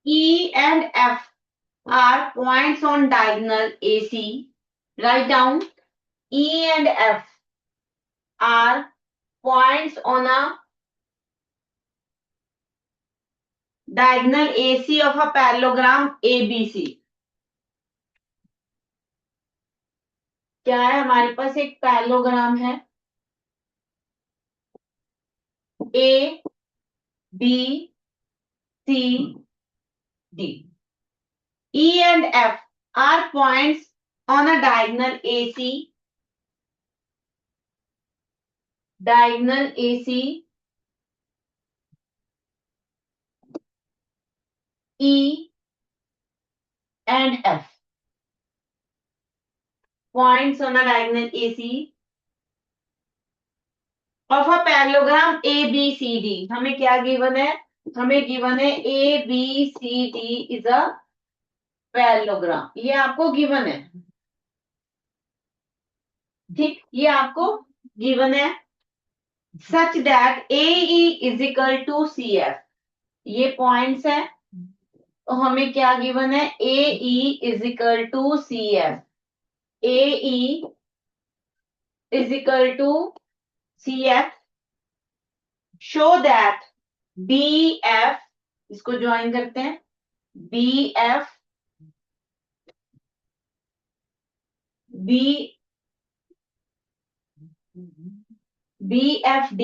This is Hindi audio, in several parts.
E and F are points on diagonal AC. Write down E and F are points on a diagonal AC of a parallelogram ABC. क्या है, हमारे पास एक पैरेललोग्राम है A B C D. E and F are points on a diagonal AC. Diagonal AC E and F. Points on a diagonal AC of a parallelogram ABCD. हमें क्या गिवन है? हमें गिवन है ABCD is a parallelogram. ये आपको गिवन है, ठीक, ये आपको गिवन है. Such that AE is equal to CF. ये पॉइंट्स है, तो हमें क्या गिवन है? AE is equal to CF. AE is equal to CF. Show that BF, इसको ज्वाइन करते हैं, BF BFD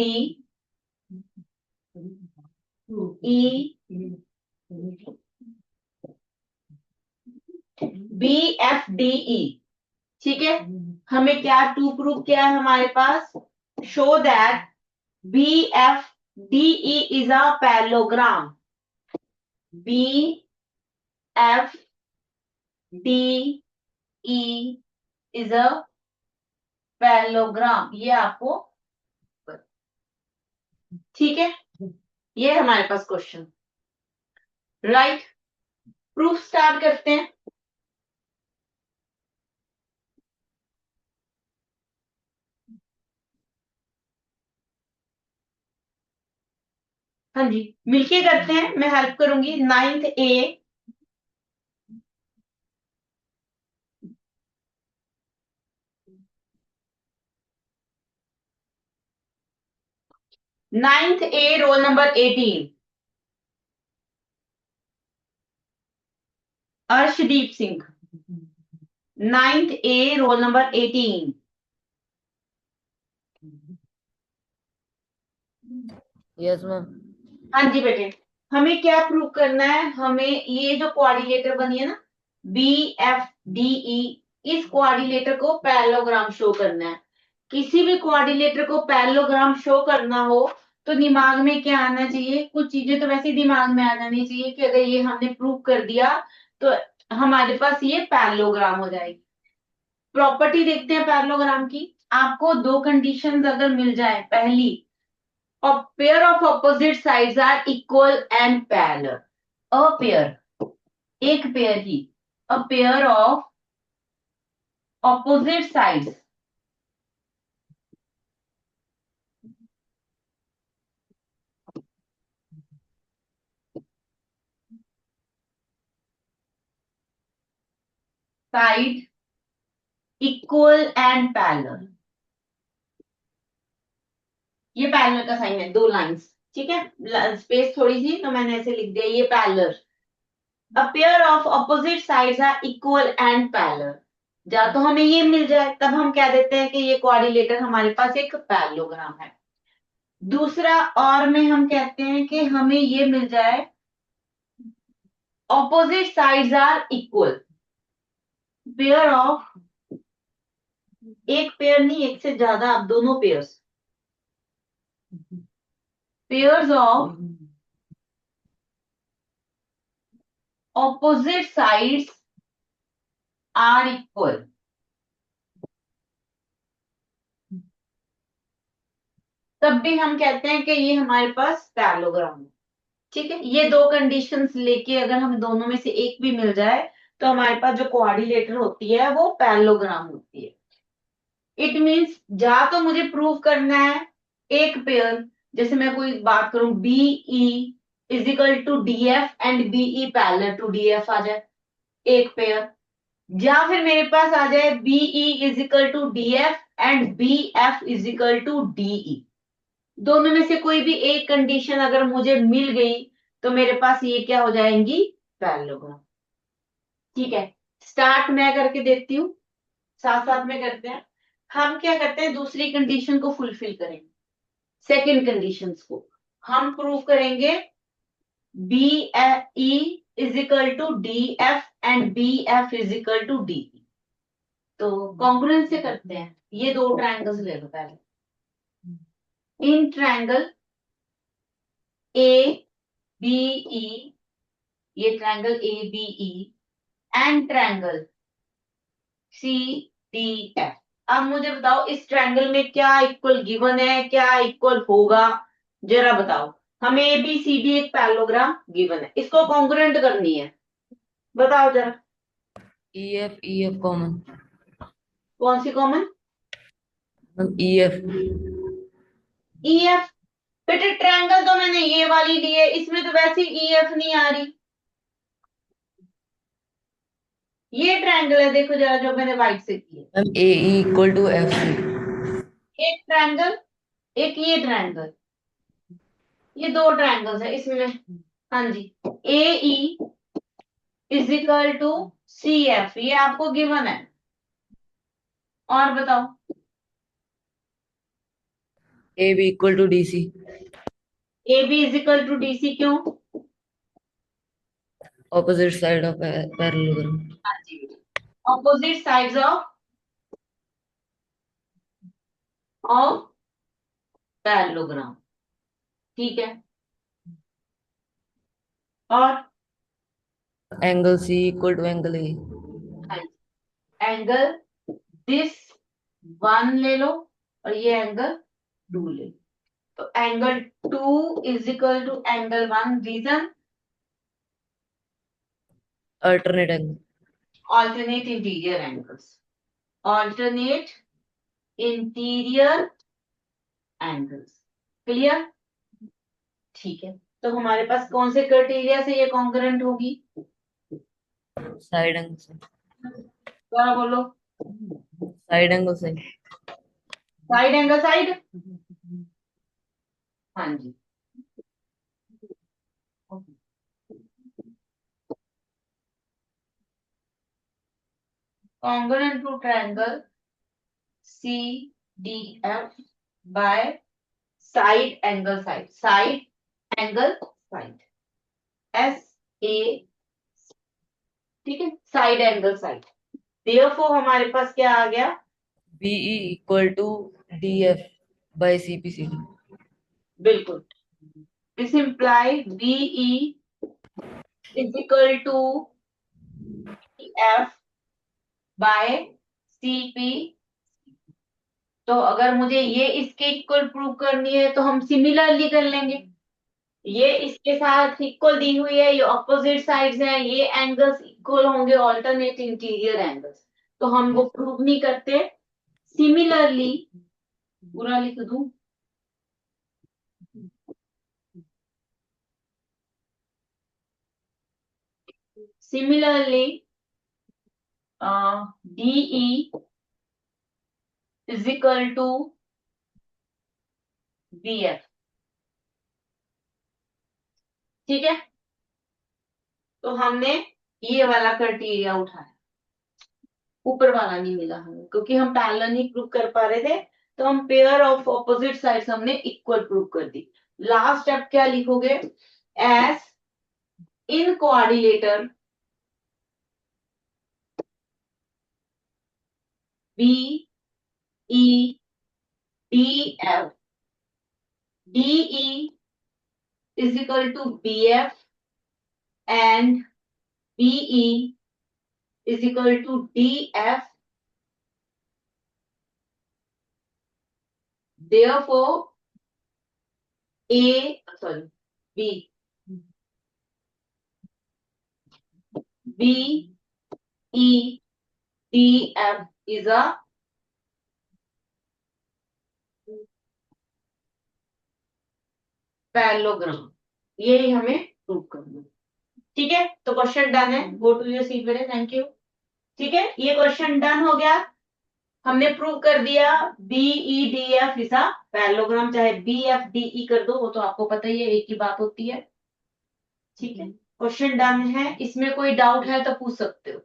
E BFDE. ठीक है, हमें क्या टू प्रूव किया है हमारे पास? Show that BFDE is a parallelogram. BFDE is a parallelogram. ये आपको, ठीक है, ये हमारे पास क्वेश्चन. राइट, प्रूफ स्टार्ट करते हैं. हाँ जी, मिलके करते हैं, मैं हेल्प करूंगी. 9th A, roll number 18, Arshdeep Singh. 9th A, roll number 18. Yes ma'am. हाँ जी बेटे, हमें क्या प्रूव करना है? हमें ये जो कोऑर्डिनेटर बनी है ना BFDE, इस कोऑर्डिनेटर को पैरेललोग्राम शो करना है. किसी भी कोऑर्डिनेटर को पैरेललोग्राम शो करना हो तो दिमाग में क्या आना चाहिए? कुछ चीजें तो वैसे दिमाग में आ जानी चाहिए कि अगर ये हमने प्रूव कर दिया तो हमारे पास ये पैरेललोग्राम हो जाएगी. प्रॉपर्टी देखते हैं पैरेललोग्राम की. आपको दो कंडीशंस अगर मिल जाए, पहली, a pair of opposite sides are equal and parallel. A pair, एक pair he, a pair of opposite sides side equal and parallel. ये पैरेलल का साइन है, दो लाइंस, ठीक है, स्पेस थोड़ी सी तो मैंने ऐसे लिख दिया, ये parallel. A pair of opposite sides are equal and parallel. या तो हमें ये मिल जाए तब हम कह देते हैं कि ये कोऑर्डिनेटर हमारे पास एक पैरेललोग्राम है. दूसरा और में हम कहते हैं कि हमें ये मिल जाए opposite sides are equal. Pair of, एक पेयर नहीं, एक से ज्यादा, दोनों pairs, pairs of opposite sides are equal. तब भी हम कहते हैं कि ये हमारे पास पैरेललोग्राम है. ठीक है, ये दो कंडीशंस लेके अगर हम दोनों में से एक भी मिल जाए तो हमारे पास जो कोऑर्डिनेटर होती है वो पैरेललोग्राम होती है. इट मींस जा तो मुझे प्रूव करना है एक पेयर, जैसे मैं कोई बात करूं BE is equal to D F and BE parallel to D F आ जाए, एक पेयर। या फिर मेरे पास आ जाए BE is equal to D F and B F is equal to DE. दोनों में से कोई भी एक कंडीशन अगर मुझे मिल गई तो मेरे पास ये क्या हो जाएंगी, पैरेललोग्राम। ठीक है, स्टार्ट मैं करके देती हूँ, साथ साथ में करते हैं। हम क्या करते हैं, दूसरी कंडीशन को फुलफिल करेंगे, सेकंड कंडीशन को हम प्रूव करेंगे। B E is equal to D F and B F is equal to D. तो कॉन्ग्रुएंस से करते हैं, ये दो ट्रायंगल्स ले लो पहले। In triangle A B E, ये triangle A B E and triangle C D F. अब मुझे बताओ इस ट्रायंगल में क्या इक्वल गिवन है, क्या इक्वल होगा, जरा बताओ। हमें ए बी सी डी एक पैरेललोग्राम गिवन है, इसको कॉन्ग्रुएंट करनी है, बताओ जरा। E F common. कौन सी common? E F. E F. बेटे ट्रायंगल तो मैंने ये वाली ली है, इसमें तो वैसे ई एफ नहीं आ रही। ये ट्रायंगल है, देखो जरा, जो मैंने व्हाइट से की है। Ma'am A equal to F C. एक ट्रायंगल, एक ये ट्रायंगल, ये दो ट्रायंगल्स है इसमें। हाँ जी, A E is equal to C F, ये आपको गिवन है। और बताओ। A B equal to D C. A B is equal to D C, क्यों? Opposite side of parallelogram. हाँ जी, ऑपोजिट साइड्स ऑफ पैरेललोग्राम। ठीक है, और angle C equal to angle A. Angle this one ले लो और ये एंगल टू ले लो। तो angle two is equal to angle one, reason alternate angle. alternate interior angles, alternate interior angles। Clear? ठीक है, तो हमारे पास कौन से क्राइटेरिया से ये कॉन्करेंट होगी? साइड एंगल से। दोबारा बोलो। साइड एंगल से। Side angle side. हाँ जी, congruent to triangle CDF by side angle side angle side SA। ठीक है, साइड एंगल साइड। देयरफॉर हमारे पास क्या आ गया? BE equal to D F by C P C D. बिल्कुल, this imply BE is equal to F by CP। तो अगर मुझे ये इसके इक्वल प्रूव करनी है तो हम सिमिलरली कर लेंगे। ये इसके साथ इक्वल दी हुई है, ये ऑपोजिट साइड्स हैं, ये एंगल्स इक्वल होंगे, ऑल्टरनेट इंटीरियर एंगल्स। तो हम वो प्रूव नहीं करते, सिमिलरली पूरा लिख दूं। Similarly DE is equal to BF। ठीक है, तो हमने ये वाला क्राइटेरिया उठाया, ऊपर वाला नहीं मिला हमें, क्योंकि हम पैरेलल नहीं प्रूव कर पा रहे थे। तो हम पेयर ऑफ ऑपोजिट साइड्स हमने इक्वल प्रूव कर दी। लास्ट स्टेप क्या लिखोगे? As in coordinator B E D F, DE is equal to BF and BE is equal to DF, therefore A, sorry, B, B, E, D, F is a parallelogram। यही हमें प्रूव करना है। ठीक है, तो क्वेश्चन डन है। गो टू योर सीट बेटे, थैंक यू। ठीक है, ये क्वेश्चन डन हो गया। हमने प्रूव कर दिया BEDF इज अ पैरेललोग्राम, चाहे BFDE कर दो, वो तो आपको पता ही है, एक ही बात होती है। ठीक है, क्वेश्चन डन है। इसमें कोई डाउट है तो पूछ सकते हो।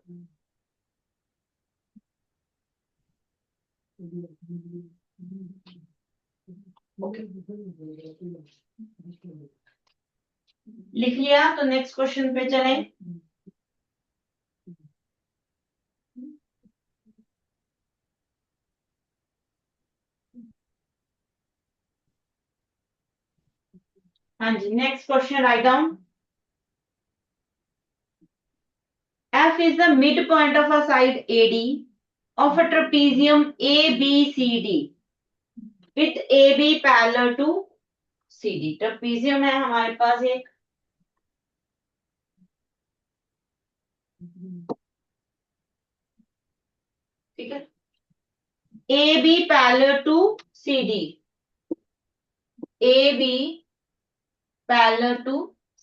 ओके, लिख लिया तो नेक्स्ट क्वेश्चन पे चलें। हाँ जी, next question write down. F is the midpoint of a side AD of a trapezium ABCD with AB parallel to CD। Trapezium है हमारे पास एक, ठीक है, AB parallel to CD, AB parallel to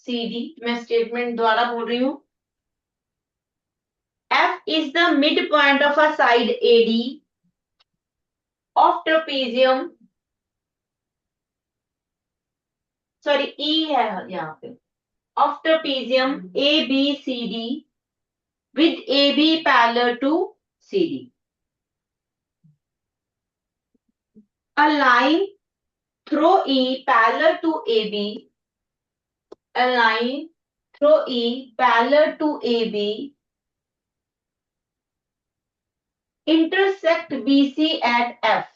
CD। मैं स्टेटमेंट द्वारा बोल रही हूं। F is the midpoint of a side AD of trapezium, sorry E है यहाँ पे, of trapezium ABCD with AB parallel to CD। A line through E parallel to AB, a line through E parallel to AB intersect BC at F,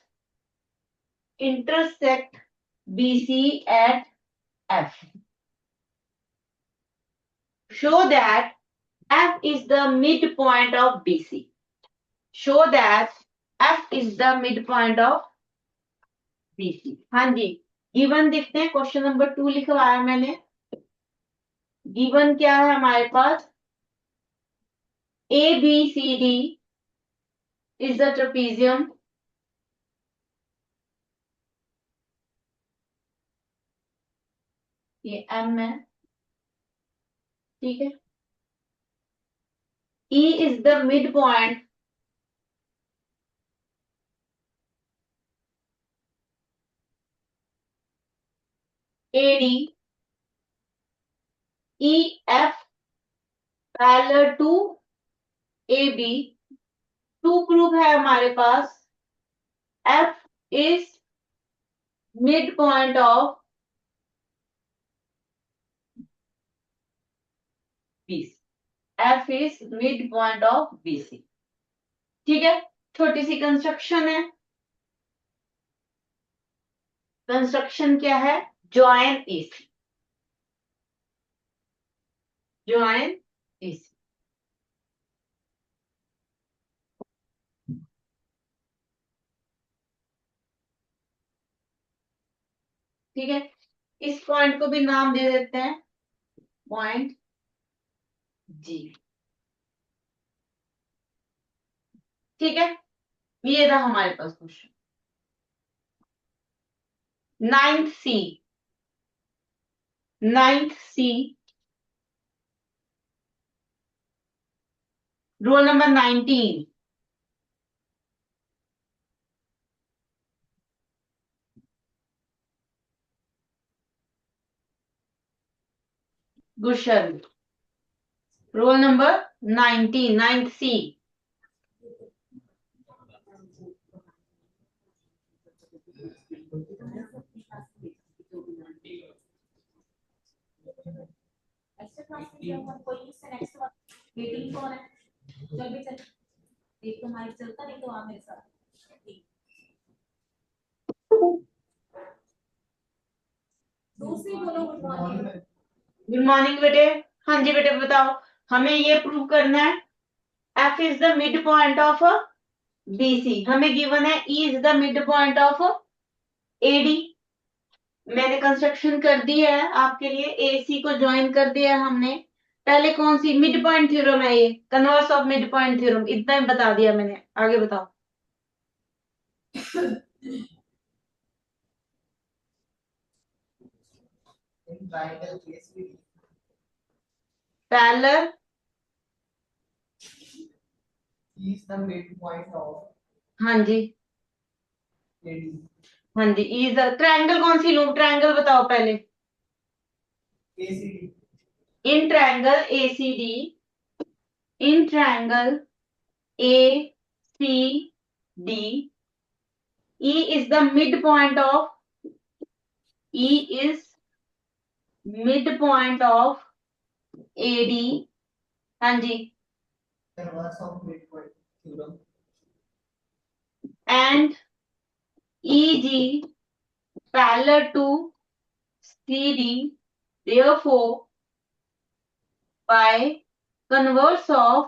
intersect BC at F, show that F is the midpoint of BC, show that F is the midpoint of BC। हाँ जी, गिवन देखते हैं, क्वेश्चन नंबर 2 लिखवाया मैंने। गिवन क्या है हमारे पास, ABCD is the trapezium, ये M है, ठीक है। E is the midpoint, AD, EF parallel to AB, to prove है हमारे पास। F is midpoint of BC, F is midpoint of BC। ठीक है, छोटी सी कंस्ट्रक्शन है। कंस्ट्रक्शन क्या है, ज्वाइन AC, ज्वाइन AC। ठीक है, इस पॉइंट को भी नाम दे देते हैं पॉइंट G। ठीक है, ये रहा हमारे पास question. 9th C, 9th C, roll number 19, Gushan. Roll number 19, 9th C। Extra class में जब हम कोई इससे नेक्स्ट मीटिंग कौन है, चल भी चल, एक तो माइक चलता नहीं तो आ मेरे साथ। दूसरी बोलो गुड मॉर्निंग। गुड मॉर्निंग बेटे। हाँ जी बेटे बताओ, हमें ये प्रूव करना है F is the mid point of BC। हमें गिवन है E is the mid point of AD। मैंने कंस्ट्रक्शन कर दी है आपके लिए, AC को ज्वाइन कर दिया है हमने। पहले कौन सी मिड पॉइंट थ्योरम है, ये converse of mid point theorem, इतना ही बता दिया मैंने। आगे बताओ। triangle ACD parallel is the midpoint of हाँ जी AD. हाँ जी इज ट्रायंगल कौन सी लूं ट्रायंगल बताओ पहले ACD. In triangle ACD in triangle ACD E is the midpoint of E is midpoint of AD हाँ जी Converse of midpoint theorem and EG parallel to CD therefore by converse of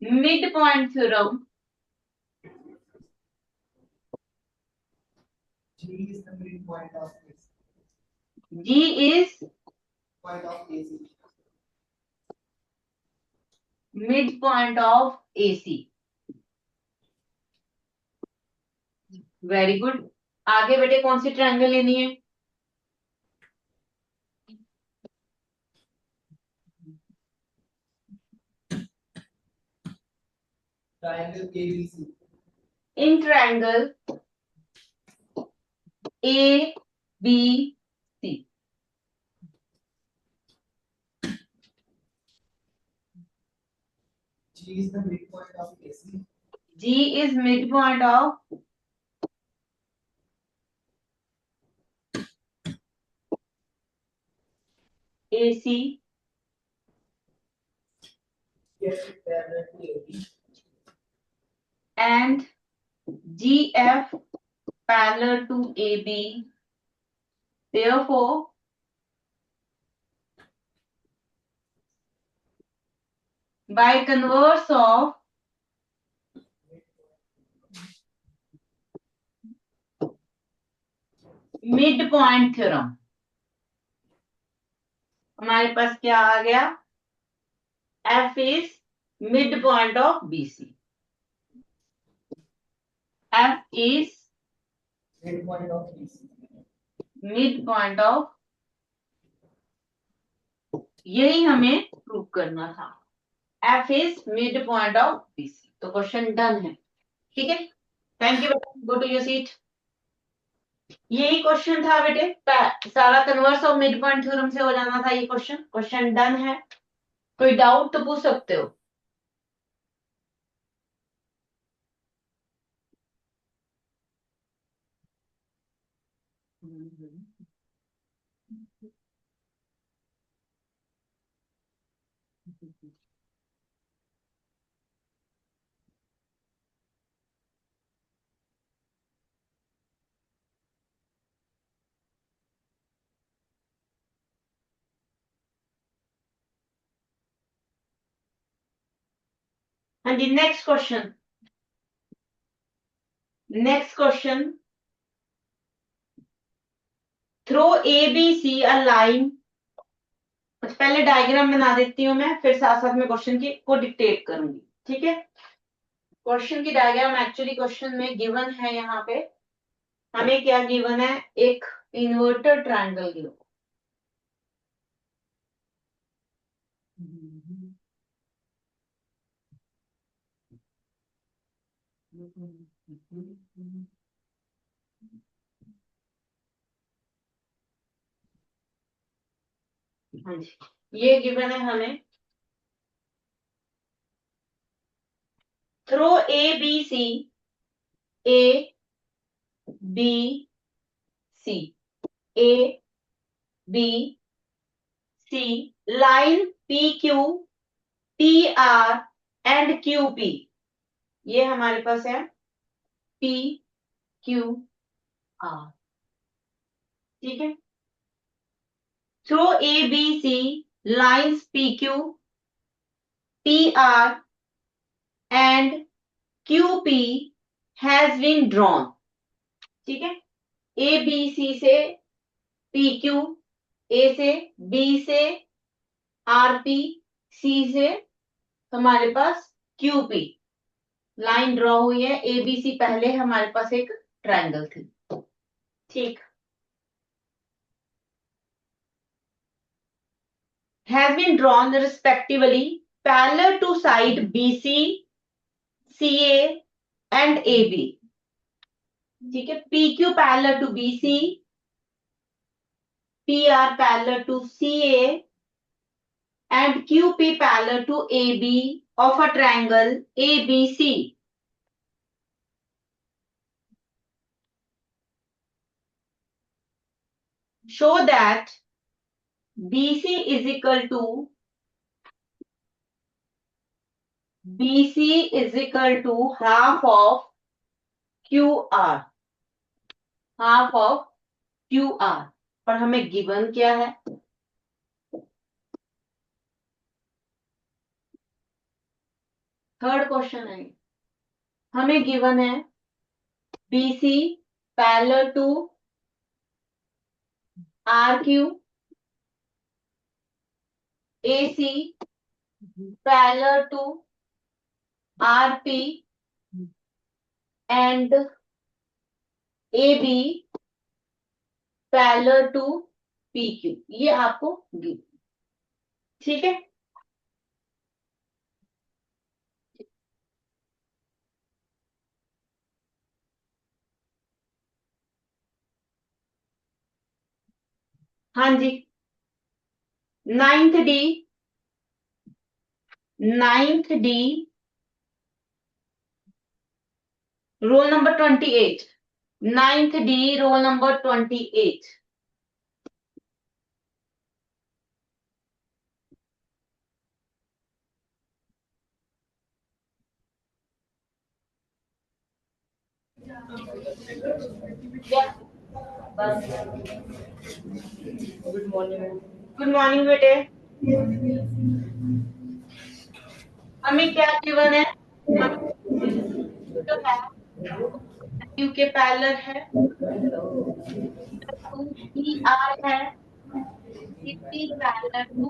midpoint theorem G is the midpoint of AC. G is Point of AC. midpoint of AC very good आगे बेटे कौन सी ट्रायंगल लेनी है Triangle ABC. In triangle ABC G is the midpoint of AC. G is midpoint of AC Yes, parallel to AB. and GF parallel to AB. Therefore, by converse of midpoint theorem, हमारे पास क्या आ गया F is midpoint of BC. F is Midpoint of BC. midpoint of यही हमें प्रूव करना था F is midpoint of BC. तो क्वेश्चन डन है ठीक है thank you go to your seat यही क्वेश्चन था बेटे सारा converse of mid point theorem से हो जाना था ये क्वेश्चन डन है कोई डाउट तो पूछ सकते हो हाँ जी next question through A B C a line पहले डायग्राम बना देती हूँ मैं फिर साथ साथ में क्वेश्चन की को डिक्टेट करूंगी ठीक है क्वेश्चन की डायग्राम एक्चुअली क्वेश्चन में गिवन है यहाँ पे हमें क्या गिवन है एक इन्वर्टेड ट्रायंगल गिवन हाँ जी ये गिवन है हमें through A B C A B C A B C line P Q P R and Q P ये हमारे पास है पी क्यू आर ठीक है through A B C lines P Q P R and Q P has been drawn ठीक है ए बी सी से पी क्यू ए से बी से आर पी सी से हमारे पास क्यू पी लाइन ड्रॉ हुई है ए बी सी पहले हमारे पास एक ट्रायंगल थी ठीक। has been drawn respectively parallel to side BC, CA and AB। ठीक है, PQ parallel to BC, PR parallel to CA and QP parallel to AB of a triangle ABC। Show that BC is equal to half of QR, half of QR। और हमें गिवन क्या है? थर्ड क्वेश्चन है, हमें गिवन है BC parallel to RQ, AC parallel to RP and AB parallel to PQ। ये आपको गिवन, ठीक है। हाँ जी, 9th D roll number 28, 9th D roll number 28। Good morning. Good morning बेटे। हमें क्या गिवन है? जो है क्यू के पैरेलल है, पी आर है, P parallel to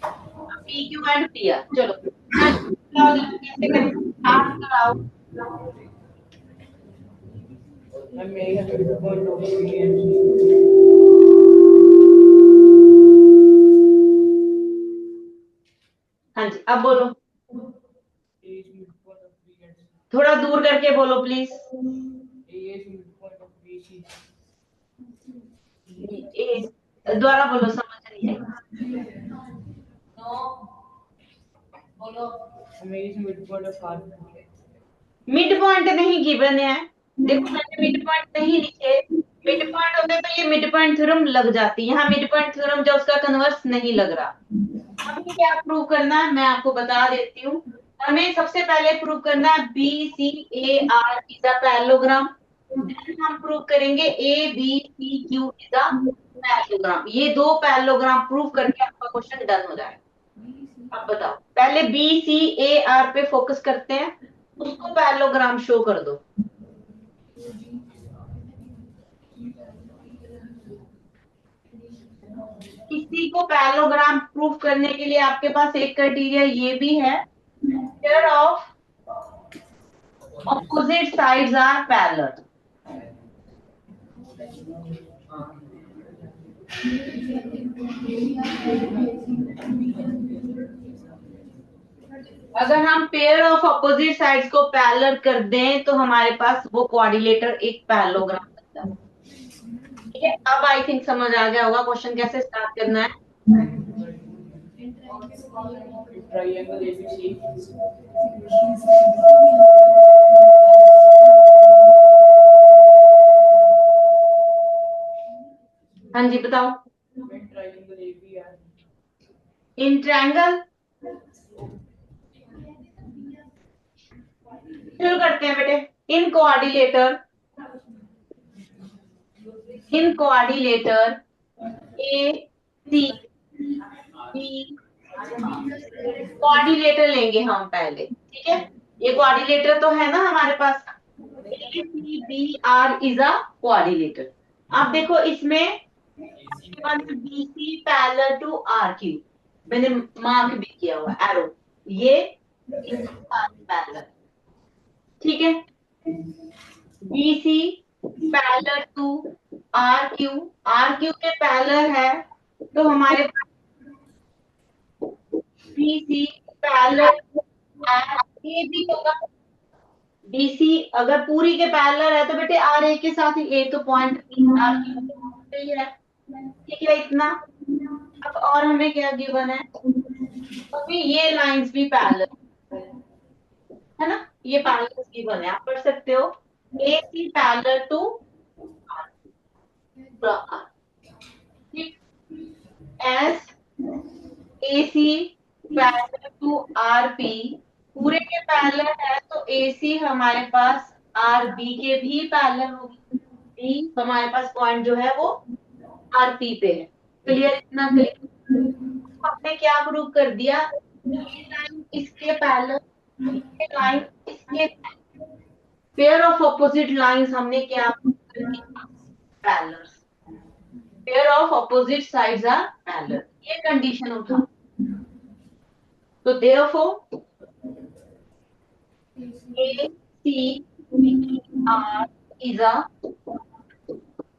P Q and P R. चलो कैसे करें? आप कराओ। I'm making a midpoint of B and C. हाँ जी, अब बोलो, A is midpoint of B and C. थोड़ा दूर करके बोलो please. A is midpoint of BC. दोबारा बोलो, समझ नहीं आई। बोलो I'm making a midpoint of R. Mid point नहीं गिवन है, देखो मैंने मिड पॉइंट नहीं लिखे। मिड पॉइंट होते तो ये मिड पॉइंट थ्योरम लग जाती, यहाँ मिड पॉइंट थ्योरम जो उसका कन्वर्स नहीं लग रहा। हमें क्या प्रूव करना है, मैं आपको बता देती हूँ। हमें सबसे पहले प्रूव करना है BCAR is a parallelogram. Then हम प्रूव करेंगे ABCQ इज अ पैरेललोग्राम। ये दो पैरेललोग्राम प्रूव करके आपका क्वेश्चन डन हो जाएगा। अब बताओ, पहले BCAR पे फोकस करते हैं, उसको पैरेललोग्राम शो कर दो। किसी को पैरेललोग्राम प्रूव करने के लिए आपके पास एक क्राइटेरिया ये भी है, pair of opposite sides are parallel. अगर हम पेयर ऑफ अपोजिट साइड्स को पैरेलल कर दें तो हमारे पास वो कोऑर्डिनेटर एक पैरेललोग्राम बनता है। ठीक है, अब आई थिंक समझ आ गया होगा क्वेश्चन कैसे स्टार्ट करना है। Triangle ABC. हाँ जी बताओ। When triangle ABR. In triangle शुरू करते हैं बेटे। इन कोऑर्डिनेटर ए सी बी, कोऑर्डिनेटर लेंगे हम पहले, ठीक है। ये कोऑर्डिनेटर तो है ना हमारे पास, A C B R is a coordinator. आप देखो इसमें B C parallel to R Q, मैंने मार्क भी किया हुआ एरो, ये पैरेलल, ठीक है। BC parallel to R Q के पैरेलल है तो हमारे पास B C parallel R A भी होगा। बीसी अगर पूरी के पैरेलल है तो बेटे आर ए के साथ ही, ए तो पॉइंट आर ही है, ठीक है इतना। अब और हमें क्या गिवन है, अभी ये लाइंस भी पैरेलल है ना, ये पैरेलल गिवन है, आप पढ़ सकते हो। ए सी पैरेलल टू ठीक, as A C parallel to R P, पूरे के पैरेलल है तो ए सी हमारे पास आर बी के भी पैरेलल होगी, बी हमारे पास पॉइंट जो है वो आर पी पे है। क्लियर, इतना क्लियर। हमने क्या प्रूव कर दिया, ये लाइन इसके पैरेलल, ये लाइन इसके पेयर ऑफ ऑपोजिट लाइंस हमने क्या प्रूव कर दिया, parallel, pair of opposite sides are parallel, ये कंडीशन उठा। तो therefore A C B R is a,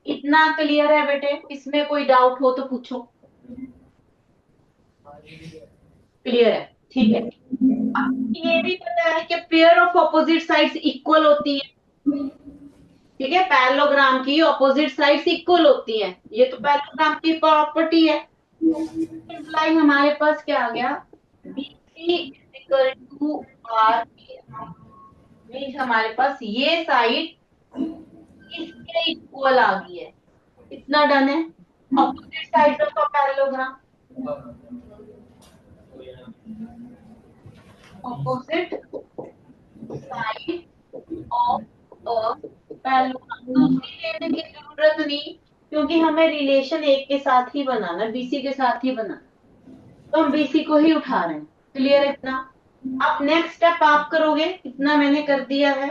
इतना क्लियर है बेटे, इसमें कोई डाउट हो तो पूछो। क्लियर है, ठीक है। अब ये भी पता है कि pair of opposite sides equal होती है, ठीक है, पैरेललोग्राम की ऑपोजिट साइड्स इक्वल होती हैं, ये तो पैरेललोग्राम की प्रॉपर्टी है। इम्प्लाई हमारे पास क्या आ गया, BC equal to R, means हमारे पास ये साइड इसके इक्वल आ गई है, इतना डन है। Opposite side of a parallelogram, opposite side of a parallelogram, दूसरी लेने की जरूरत नहीं क्योंकि हमें रिलेशन एक के साथ ही बनाना, बीसी के साथ ही बनाना, तो हम बीसी को ही उठा रहे हैं। क्लियर है इतना। अब नेक्स्ट स्टेप आप करोगे, इतना मैंने कर दिया है।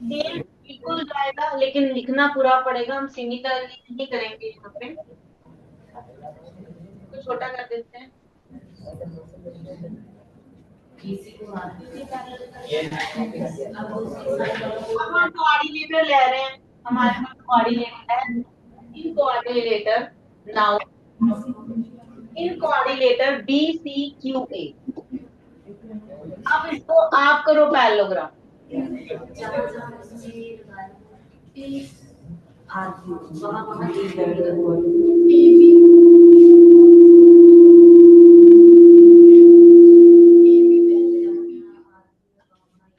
बिल्कुल जाएगा लेकिन लिखना पूरा पड़ेगा, हम सीमित नहीं करेंगे यहाँ पे, तो छोटा कर देते हैं। अब हम कोऑर्डिनेटर ले रहे हैं, हमारे पास कोऑर्डिनेटर है, in coordinator now in coordinator B C Q A. अब इसको आप करो पैरेललोग्राम,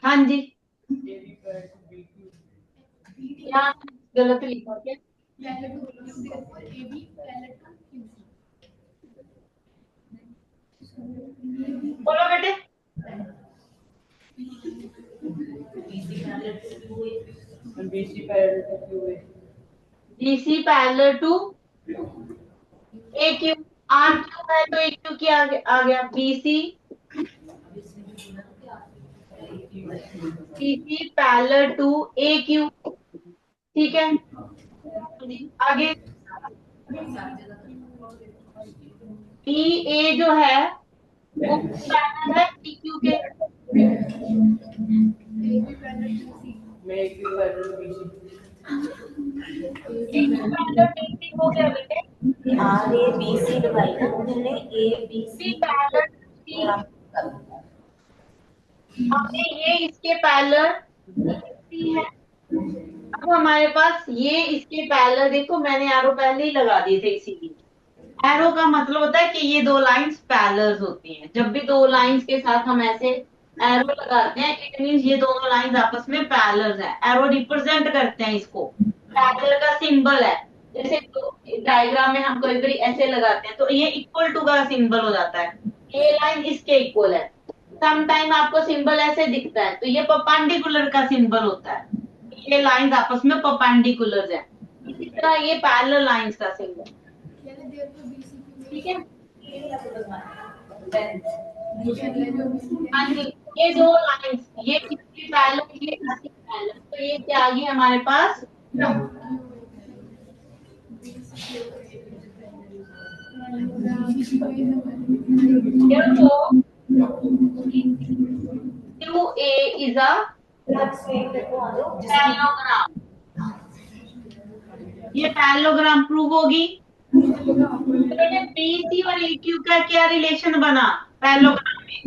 हाँ जी, यहाँ गलत लिखा क्या, बोलो बेटे। BC parallel to QA. BC parallel to A Q, R Q है तो ए क्यू क्या आ गया, BC BC parallel to A Q, ठीक है। आगे बी ए जो है वो पैरेलल है पी क्यू के, Make you parallel to BC. Parallel BC हो गया बेटे, आर ए बी सी लगाई ना उन्होंने, ए बी सी पैरेलल सी, हमने ये इसके पैरेलल सी है। अब हमारे पास ये इसके पैरेलल, देखो मैंने एरो पहले ही लगा दिए थे, इसीलिए एरो का मतलब होता है कि ये दो लाइंस पैरेलल होती हैं। जब भी दो लाइंस के साथ हम ऐसे एरो लगाते हैं इट मींस ये दोनों लाइंस आपस में पैरेलल है। एरो रिप्रेजेंट करते हैं इसको, पैरेलल का सिंबल है। जैसे डायग्राम में हम कोई भी ऐसे लगाते हैं तो ये इक्वल टू का सिंबल हो जाता है, ये लाइन इसके इक्वल है। सम टाइम आपको सिंबल ऐसे दिखता है तो ये परपेंडिकुलर का सिंबल होता है, ये लाइंस आपस में परपेंडिकुलर है। इसी तरह ये पैरेलल लाइंस का सिंबल, ठीक है। हाँ जी, ये दो लाइंस, ये किसकी पैरेलल, ये किसकी पैरेलल, तो ये क्या आ गई हमारे पास, QA is a पैरेललोग्राम। ये पैरेललोग्राम प्रूव होगी। तो बेटे BC और AQ का क्या रिलेशन बना पैरेललोग्राम में?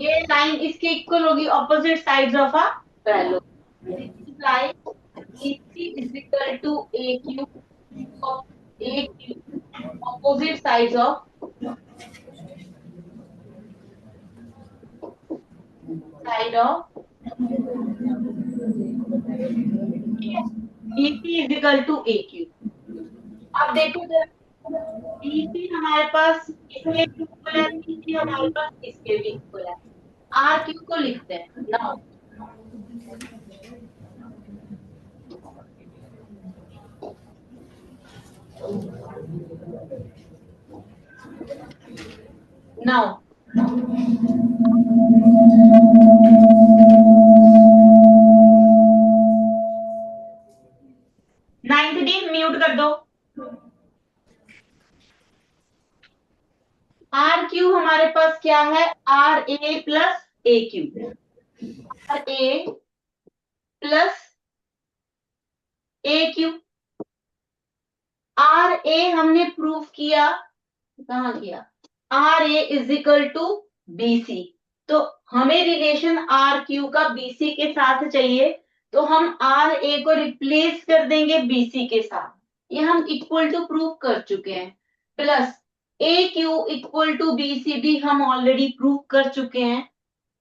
ये लाइन इसके इक्वल होगी, opposite sides of a parallelogram. BC is equal to AQ of AQ, opposite sides of BC is equal to AQ। अब देखो जरा, BC हमारे पास इसके भी इक्वल है, BC हमारे पास इसके भी इक्वल है। RQ को लिखते हैं now. Now, 9th D mute कर दो। आर क्यू हमारे पास क्या है? R A plus A Q, R A plus A Q. R A हमने प्रूफ किया, कहाँ किया? R A is equal to B C. तो हमें रिलेशन आर क्यू का बीसी के साथ चाहिए, तो हम आर ए को रिप्लेस कर देंगे बीसी के साथ। ये हम इक्वल टू प्रूव कर चुके हैं। Plus A Q equal to B C भी हम ऑलरेडी प्रूव कर चुके हैं।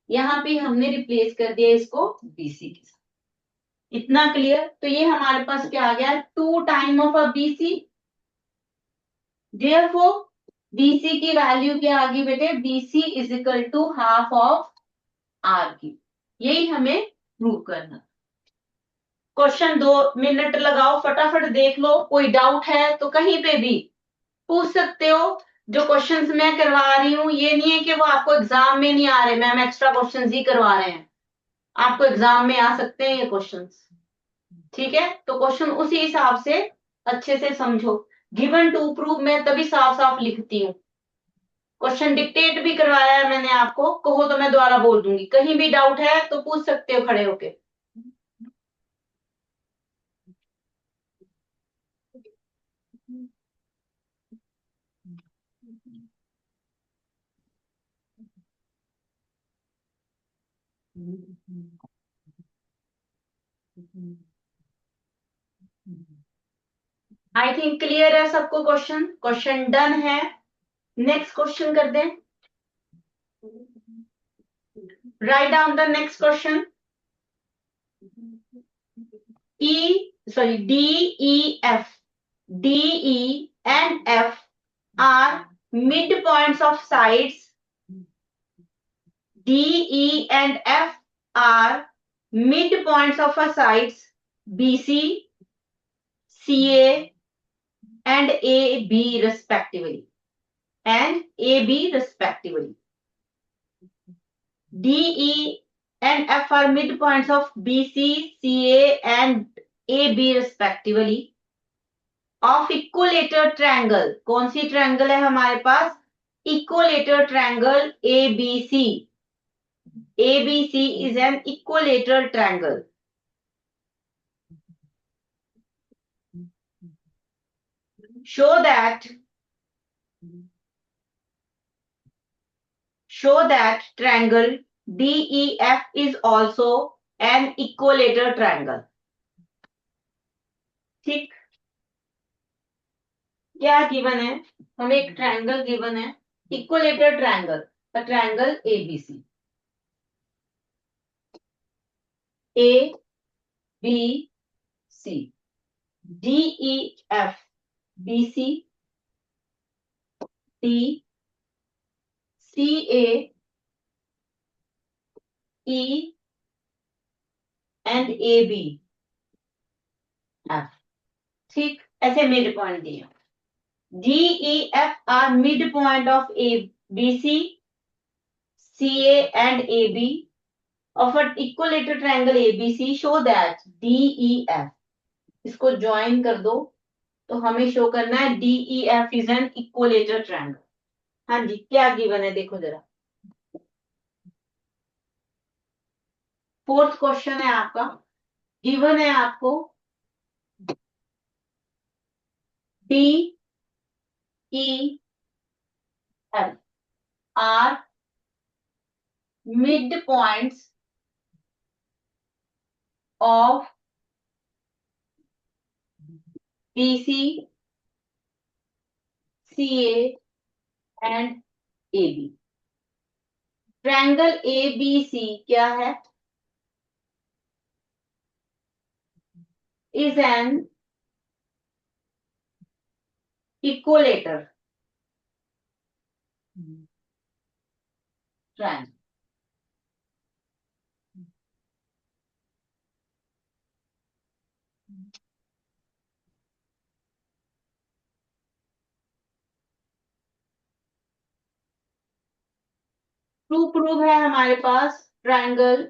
यहाँ पे हमने रिप्लेस कर दिया इसको बीसी के साथ। इतना क्लियर? तो ये हमारे पास क्या आ गया? 2 time of a BC. Therefore BC की वैल्यू क्या आ गई बेटे? BC is equal to half of R Q. यही हमें प्रूव करना। क्वेश्चन 2 मिनट लगाओ, फटाफट देख लो। कोई डाउट है तो कहीं पे भी पूछ सकते हो। जो क्वेश्चंस मैं करवा रही हूँ ये नहीं है कि वो आपको एग्जाम में नहीं आ रहे, मैम एक्स्ट्रा क्वेश्चंस ही करवा रहे हैं। आपको एग्जाम में आ सकते हैं ये क्वेश्चंस, ठीक है? तो क्वेश्चन उसी हिसाब से अच्छे से समझो। गिवन टू प्रूव मैं तभी साफ साफ लिखती हूँ। क्वेश्चन डिक्टेट भी करवाया है मैंने आपको, कहो तो मैं दोबारा बोल दूंगी। कहीं भी डाउट है तो पूछ सकते हो खड़े होके। आई थिंक क्लियर है सबको क्वेश्चन? क्वेश्चन डन है। नेक्स्ट क्वेश्चन कर दें। Write down the next question. D, E, F, D, E and F are midpoints of sides. D, E and F are midpoints of a sides BC, CA and AB respectively. D, E and F are midpoints of BC, CA and AB respectively of equilateral triangle। कौन सी ट्रायंगल है हमारे पास? Equilateral triangle ABC। ABC is an equilateral triangle। Show that triangle DEF is also an equilateral triangle। ठीक, क्या गिवन है? हमें एक ट्रायंगल गिवन है, equilateral triangle, triangle ABC। A B C, DEF BC, D CA E and AB F। ठीक, ऐसे मिड पॉइंट दिए। DEF are midpoint of ABC, CA and AB of an equilateral triangle ABC। Show that DEF, इसको ज्वाइन कर दो तो हमें शो करना है DEF is an equilateral triangle. हाँ जी, क्या गिवन है देखो जरा। फोर्थ क्वेश्चन है आपका, गिवन है आपको DEF are mid points of BC, CA and AB। Triangle ABC क्या है? Is an equilateral triangle. To prove है हमारे पास triangle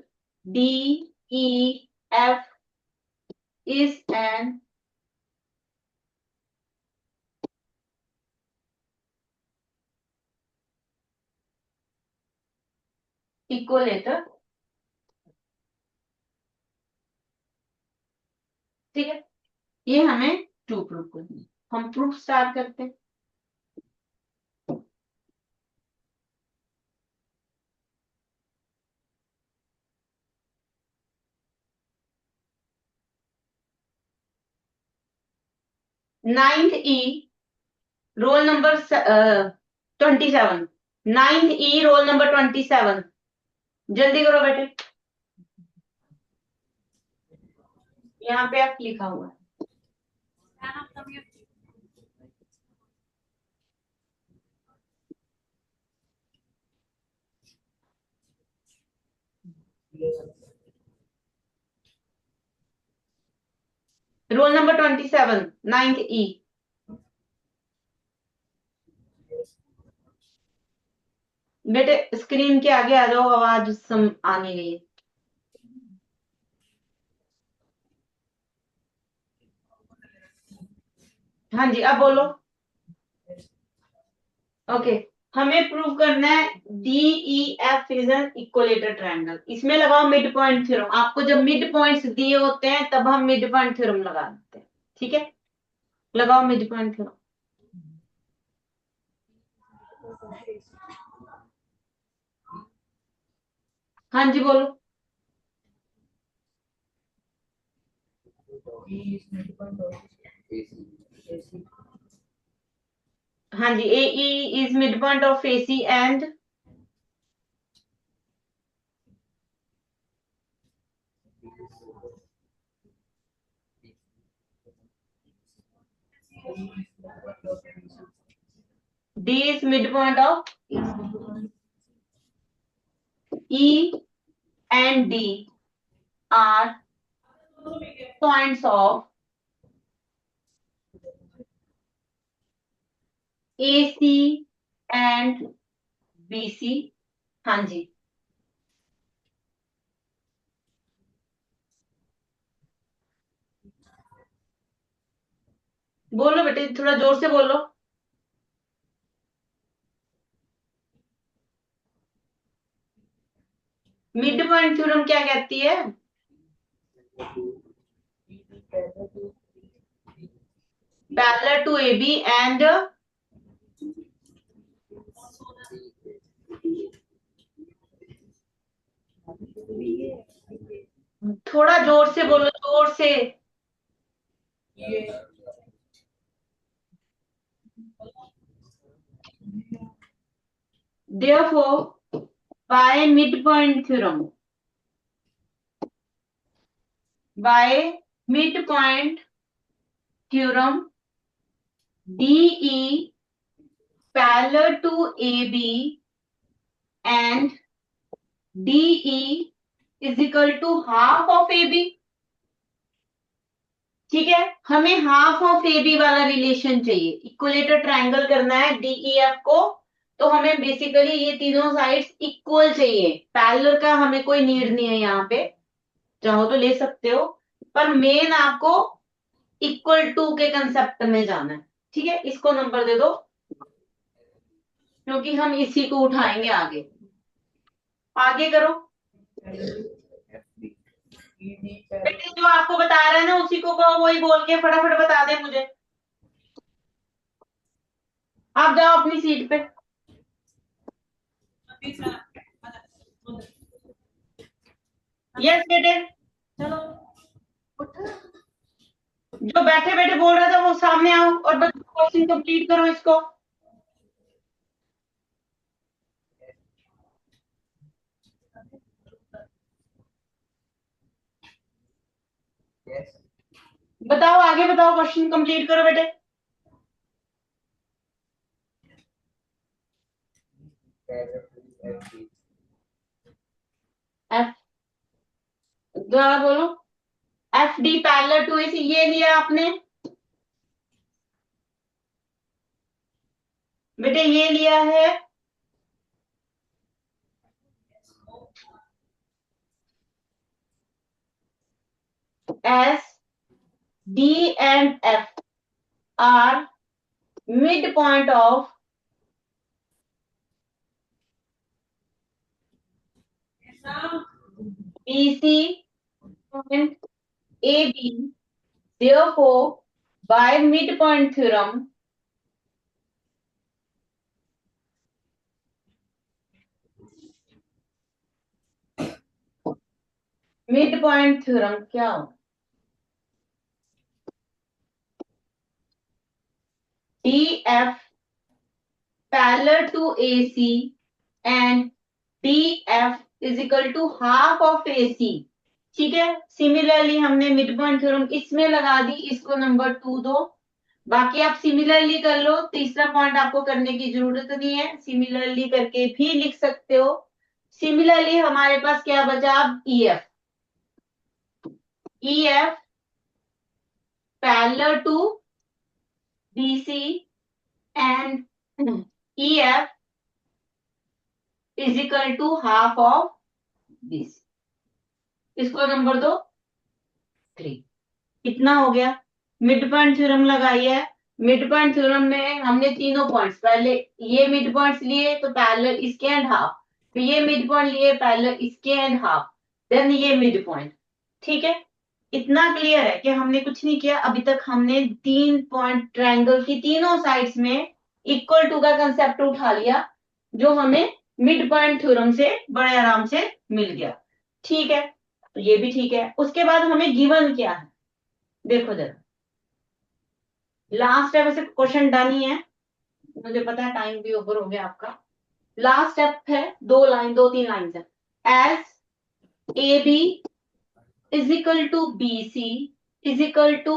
DEF is an equilateral. ठीक है, ये हमें टू प्रूव करनी है। हम प्रूफ स्टार्ट करते हैं। नाइन्थ ई रोल नंबर 27। नाइन्थ ई रोल नंबर 27, जल्दी करो बेटे। यहाँ पे आप लिखा हुआ है। रोल नंबर 27, नाइन्थ ई। बेटे स्क्रीन के आगे आ जाओ, आवाज आ नहीं रही है। हाँ जी, अब बोलो। ओके, हमें प्रूव करना है DEF is an equilateral triangle. इसमें लगाओ मिड पॉइंट थ्योरम। आपको जब मिड पॉइंट्स दिए होते हैं तब हम मिड पॉइंट थ्योरम लगा देते हैं। ठीक है, लगाओ मिड पॉइंट थ्योरम। हाँ जी बोलो। हाँ जी, AE is mid point of AC and D is midpoint of E and D are points of AC and BC। हाँ जी, बोलो बेटे, थोड़ा जोर से बोलो। मिड पॉइंट थ्योरम क्या कहती है? पैरेलल टू AB एंड थोड़ा जोर से बोलो, जोर से। Therefore, by midpoint theorem, DE parallel to AB and DE is equal to half of AB। ठीक है, हमें हाफ ऑफ AB वाला रिलेशन चाहिए। इक्वलेटर ट्रायंगल करना है DEF को, तो हमें बेसिकली ये तीनों साइड्स इक्वल चाहिए। पैरेलल का हमें कोई नीड नहीं है यहाँ पे, चाहो तो ले सकते हो, पर मेन आपको इक्वल टू के कंसेप्ट में जाना है। ठीक है, इसको नंबर दे दो क्योंकि हम इसी को उठाएंगे आगे। आगे करो बेटे, जो आपको बता रहा है ना उसी को कहो, वही बोल के फटाफट बता दे मुझे। आप जाओ अपनी सीट पे। यस बेटे, चलो उठ। जो बैठे बैठे बोल रहा था वो सामने आओ और बस क्वेश्चन कंप्लीट करो इसको। बताओ आगे बताओ, क्वेश्चन कंप्लीट करो बेटे। एफ, दोबारा बोलो। F D parallel to AC, ये लिया आपने बेटे, ये लिया है। As D and F are mid point of BC and AB. Therefore, by midpoint theorem, midpoint theorem क्या हो? DF parallel to AC and DF is equal to half of AC. ठीक है, सिमिलरली हमने मिड पॉइंट थ्योरम इसमें लगा दी, इसको नंबर 2 दो। बाकी आप सिमिलरली कर लो, तीसरा पॉइंट आपको करने की जरूरत नहीं है, सिमिलरली करके भी लिख सकते हो। सिमिलरली हमारे पास क्या बचा अब? EF parallel to BC and EF is equal to half of BC. इसको नंबर दो 3। कितना हो गया? मिड पॉइंट थ्योरम लगाई है। मिड पॉइंट थ्योरम में हमने तीनों पॉइंट्स, पहले ये मिड पॉइंट्स लिए तो पैरेलल इसके एंड हाफ, फिर ये मिड पॉइंट लिए पैरेलल इसके एंड हाफ, देन ये मिड पॉइंट। ठीक है, इतना क्लियर है कि हमने कुछ नहीं किया अभी तक। हमने 3 पॉइंट ट्रायंगल की तीनों साइड्स में इक्वल टू का कंसेप्ट उठा लिया, जो हमें मिड पॉइंट थ्योरम से बड़े आराम से मिल गया। ठीक है, तो ये भी ठीक है। उसके बाद हमें गिवन क्या है, देखो जरा। लास्ट है, वैसे क्वेश्चन डन ही है, मुझे पता है टाइम भी ओवर हो गया आपका। लास्ट स्टेप है, 2-3 लाइन है। As A B is equal to B C is equal to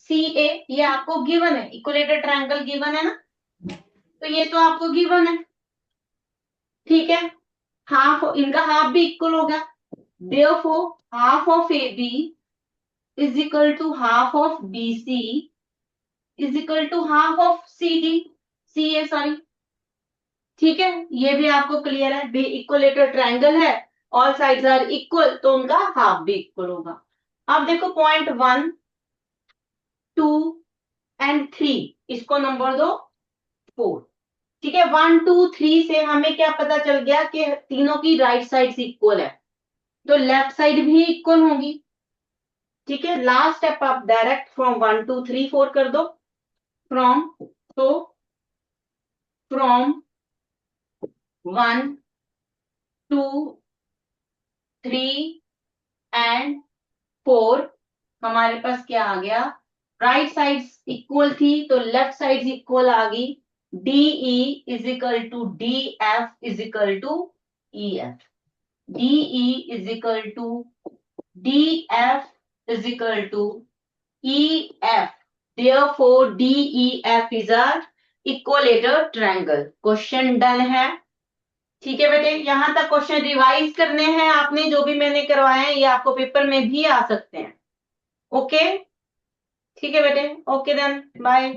C A, ये आपको गिवन है। इक्वलेटर ट्रायंगल गिवन है ना, तो ये तो आपको गिवन है। ठीक है, हाफ, इनका हाफ भी इक्वल होगा। Therefore half of A B is equal to half of B C is equal to half of C A sorry. ठीक है, ये भी आपको क्लियर है। बी इक्वलेटर ट्रायंगल है, ऑल साइड्स आर इक्वल, तो उनका हाफ भी इक्वल होगा। अब देखो पॉइंट 1, 2 एंड 3, इसको नंबर दो 4। ठीक है, 1, 2, 3 से हमें क्या पता चल गया कि तीनों की राइट साइड इक्वल है, तो लेफ्ट साइड भी इक्वल होगी। ठीक है, लास्ट स्टेप आप डायरेक्ट फ्रॉम 1, 2, 3, 4 कर दो। फ्रॉम, तो फ्रॉम 1, 2, 3 एंड 4 हमारे पास क्या आ गया? राइट साइड्स इक्वल थी तो लेफ्ट साइड्स इक्वल आ गई। DE is equal to DF is equal to EF। DE is equal to DF is equal to EF। Therefore DEF is a equilateral triangle। Question done है। ठीक है बेटे, यहां तक क्वेश्चन रिवाइज करने हैं आपने, जो भी मैंने करवाए हैं ये आपको पेपर में भी आ सकते हैं। ओके, ठीक है बेटे, ओके देन बाय।